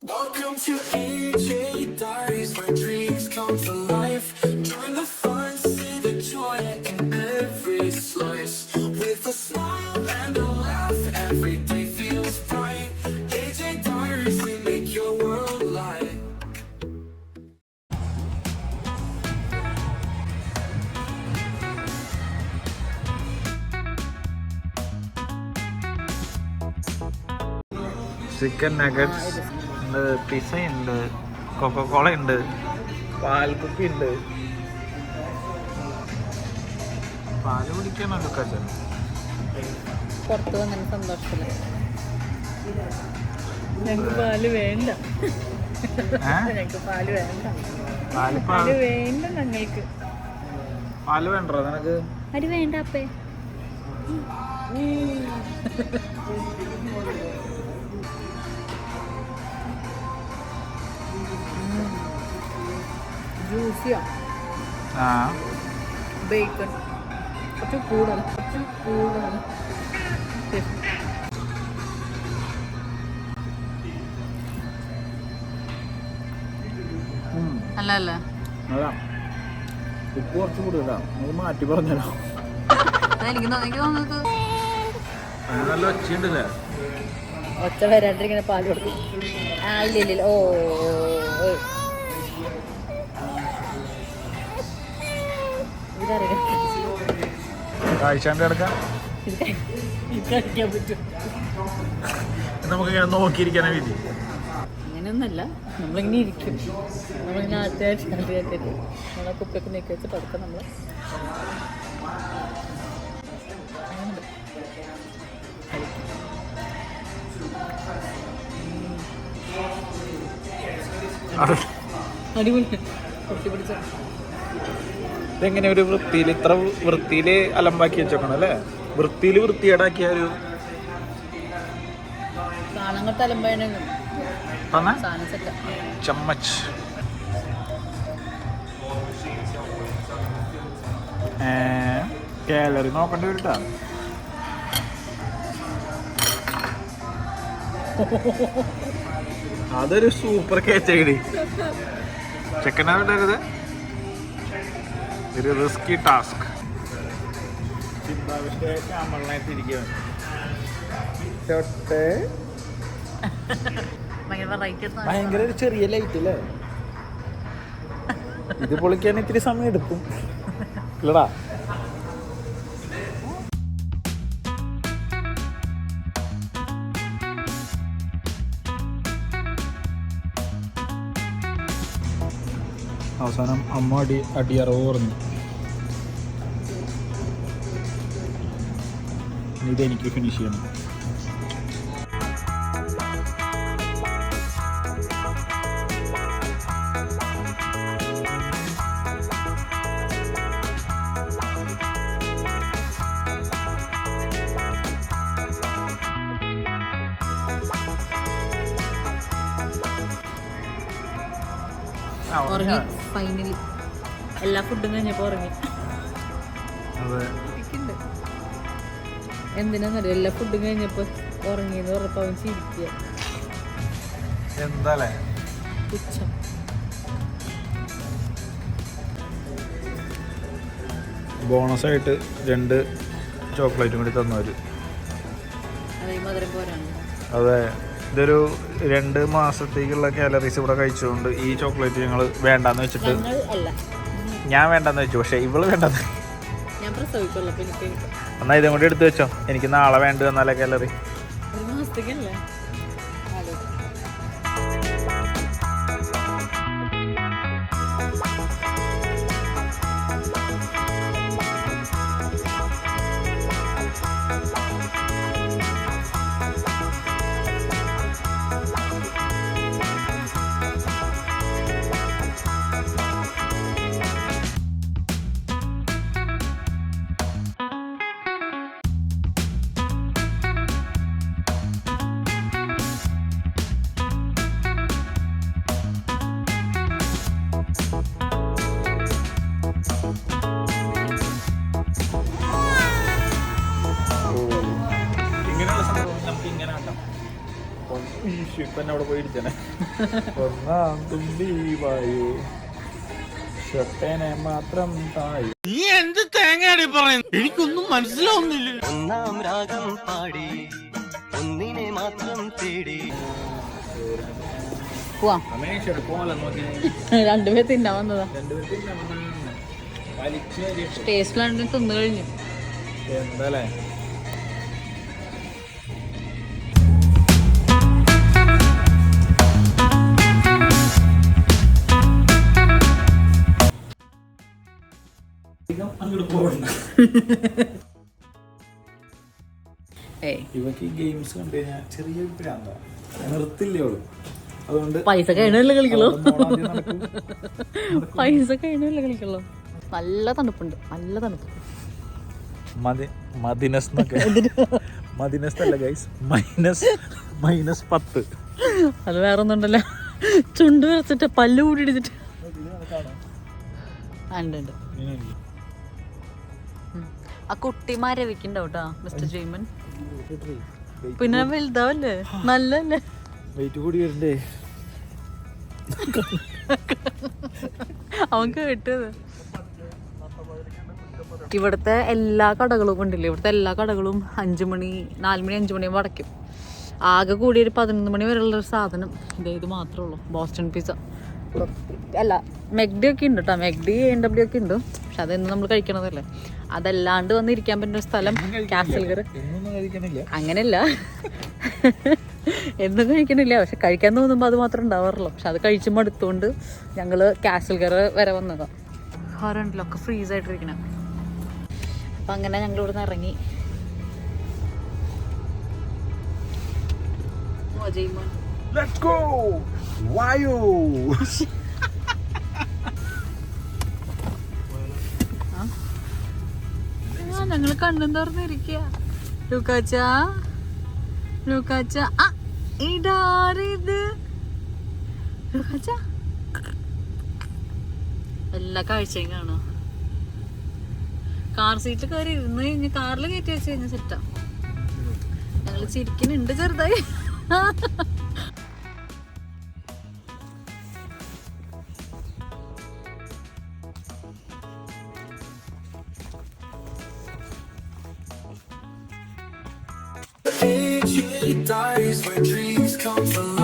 Welcome to AJ Diaries, where dreams come to life. Join the fun, see the joy in every slice. With a smile and a laugh, every day feels bright. AJ Diaries, we make your world light. Chicken nuggets ഉണ്ട്, pizza ഉണ്ട്, Coca Cola ഉണ്ട്, പാൽക്കുപ്പി ഉണ്ട്. പാല് കുടിക്കാനല്ലോ കച്ചൻ പുറത്ത് വന്നതിന് സന്തോഷത്തില്ല. ഞങ്ങൾക്ക് പാല് വേണ്ട, ഞങ്ങൾക്ക് പാല് വേണ്ട, പാല് വേണ്ട, ഞങ്ങൾക്ക് പാല് വേണ്ടോ നിനക്ക്? അരി വേണ്ട അപ്പേ. ജ്യൂസിയോ ബേക്കൺ കുറച്ച് കൂടുതൽ അല്ല അല്ല അതാ ഉപ്പ് കുറച്ച് കൂടുതലാ, നമുക്ക് മാറ്റി പറഞ്ഞല്ലോ. എനിക്ക് തോന്നുന്നത് നല്ല ഒച്ചയുണ്ടല്ലേ, ഒച്ച വരാണ്ടിരിങ്ങനെ പാല് കൊടുക്കും. ആ ഇല്ല ഓ കാഴ്ചാണ്ട് കിടക്കാം. കഴിക്കാൻ പറ്റും, നമുക്കിങ്ങനെ നോക്കിയിരിക്കാനാ വിധി. അങ്ങനെയൊന്നല്ല, നമ്മളിങ്ങനെ ഇരിക്കും, നമ്മളിങ്ങനെ ആദ്യമായിട്ട് നമ്മളെ കുപ്പിയൊക്കെ നീക്കി വെച്ച് പതുക്കെ നമ്മൾ അടിപൊളി കുട്ടി പിടിച്ച. ഇതെങ്ങനെ ഒരു വൃത്തിയിൽ ഇത്ര വൃത്തിയിൽ അലമ്പാക്കി വെച്ചേക്കണം അല്ലേ? വൃത്തിയിൽ വൃത്തിയേടാക്കിയ ഒരു സാധനങ്ങൾ തലമ്പഴ ചമ്മച്ച്. കാലറി നോക്കേണ്ടി വരട്ടാ. അതൊരു സൂപ്പർ കേച്ചടി. ചെക്കനാവിട്ടരുത്, ഒരു റിസ്കി ടാസ്ക്. ഭയങ്കര ഒരു ചെറിയ ലൈറ്റ് അല്ലേ? ഇത് പൊളിക്കാൻ ഇത്തിരി സമയം എടുക്കും ഇല്ലടാ. അവസാനം അമ്മ അടിയറവ് പറഞ്ഞു. ഇതെനിക്ക് ഫിനിഷ് ചെയ്യണം. ഉറങ്ങി ഫൈനലി, എല്ലാ ഫുഡും കഴിഞ്ഞപ്പോൾ ഉറങ്ങി. എന്തിനാന്നറിയോ, എല്ലാ ഫുഡും കഴിഞ്ഞപ്പോൾ ഉറങ്ങിയെന്ന് പറഞ്ഞപ്പോൾ അവൻ ചിരിക്കുക. എന്താ പുച്ഛം. ബോണസായിട്ട് 2 ചോക്ലേറ്റും കൂടി തന്നവര്. അതേ മധുരം പോരാണ്. അതെ, ഇതൊരു 2 മാസത്തേക്കുള്ള കാലറീസ് ഇവിടെ കഴിച്ചുകൊണ്ട് ഈ ചോക്ലേറ്റ് ഞങ്ങൾ വേണ്ടാന്ന് വെച്ചിട്ട്, ഞാൻ വേണ്ടെന്ന് വെച്ചു, പക്ഷെ ഇവള് വേണ്ടെന്ന്. എന്നാ ഇതും കൂടി എടുത്തു വെച്ചോ, എനിക്ക് നാളെ വേണ്ട വന്നാലേ കാലറി. ഇങ്ങനെയുള്ള സംഭവം നമുക്ക് ഇങ്ങനെ ഉണ്ടാവും. ഇപ്പം അവിടെ പോയി ഇടിച്ചേനെ. ഒന്നാം തുമ്പി വായു ഷൊട്ടനെ മാത്രം താഴെ. നീ എന്ത് തേങ്ങയാടി പറയുന്നത്? എനിക്കൊന്നും മനസ്സിലാവുന്നില്ല. ഒന്നാം രാഗം പാടി ഒന്നിനെ മാത്രം തേടി. പോവാം. രണ്ടുപേർ തിന്നാൻ വന്നതാ. ടേസ്റ്റിലാണ്ട് തിന്നു കഴിഞ്ഞു. എന്താ അങ്ങോട്ട് പോകണ്ട. ഇവക്ക് ഗെയിംസ് കണ്ടു കഴിഞ്ഞാൽ ചെറിയൊരു പ്രാന്ത നിർത്തില്ലേ അവള്. അതുകൊണ്ട് പൈസ കഴിഞ്ഞല്ലേ കളിക്കുള്ളൂ. പൈസ കഴിഞ്ഞല്ലേ കളിക്കുള്ളൂ. നല്ല തണുപ്പുണ്ട്, നല്ല തണുപ്പ്. മദിനസ് അല്ല ഗൈസ്, -10. അത് വേറെ ഒന്നുണ്ടല്ലോ, ചുണ്ട് വിറച്ചിട്ട് പല്ല് കൂടി ഇടിച്ചിട്ട്. ഉണ്ട്. ആ കുട്ടി മരവിക്കുണ്ടാവും കേട്ടോ മിസ്റ്റർ ജെയ്മൻ. പിന്നെ വലുതാവല്ലേ, നല്ലല്ലേ. വെയിറ്റ് കൂടി വരണ്ടേ അവൻ കേട്ടത്. ഇവിടുത്തെ എല്ലാ കടകളും ഉണ്ടല്ലേ, ഇവിടുത്തെ എല്ലാ കടകളും 4 മണി 5 മണിയാകുമ്പോൾ അടയ്ക്കും. ആകെ കൂടി ഒരു 11 മണി വരെയുള്ളൊരു സാധനം ഇത് മാത്രമേ ഉള്ളൂ, ബോസ്റ്റൺ പിസ്സ. അല്ല, മെഗ്ഡി ഒക്കെ ഉണ്ട് കേട്ടോ, മെഗ്ഡി AW ഒക്കെ ഉണ്ട്. പക്ഷെ അതൊന്നും നമ്മൾ കഴിക്കണതല്ലേ. അതല്ലാണ്ട് വന്നിരിക്കാൻ പറ്റുന്ന ഒരു സ്ഥലം കാസൽഗർ. അങ്ങനെയല്ല, എന്നും കഴിക്കണില്ല, പക്ഷെ കഴിക്കാൻ തോന്നുമ്പോൾ അത് മാത്രം ഉണ്ടാവാറുള്ളൂ. പക്ഷെ അത് കഴിച്ചുമ്പോൾ അടുത്തുകൊണ്ട് ഞങ്ങൾ കാസൽഗർ വരെ വന്നതാണ്. ഹോറുണ്ടല്ലോ ഒക്കെ ഫ്രീസായിട്ടിരിക്കണം. അപ്പം അങ്ങനെ ഞങ്ങൾ ഇവിടെ നിന്ന് ഇറങ്ങി. Let's go! വായു. ഞങ്ങൾ കണ്ണും തുറന്നിരിക്കുക. ലൂക്കാച്ച ഇടാറിത് ലൂക്കാച്ച എല്ലാ കാഴ്ചയും കാണാം. കാർ സീറ്റിൽ കയറി ഇരുന്ന് കഴിഞ്ഞ് കാറിൽ കയറ്റി വെച്ച് കഴിഞ്ഞാൽ സെറ്റാ. ഞങ്ങൾ ചിരിക്കുന്നുണ്ട് ചെറുതായി. AJ Diaries, where dreams come to life.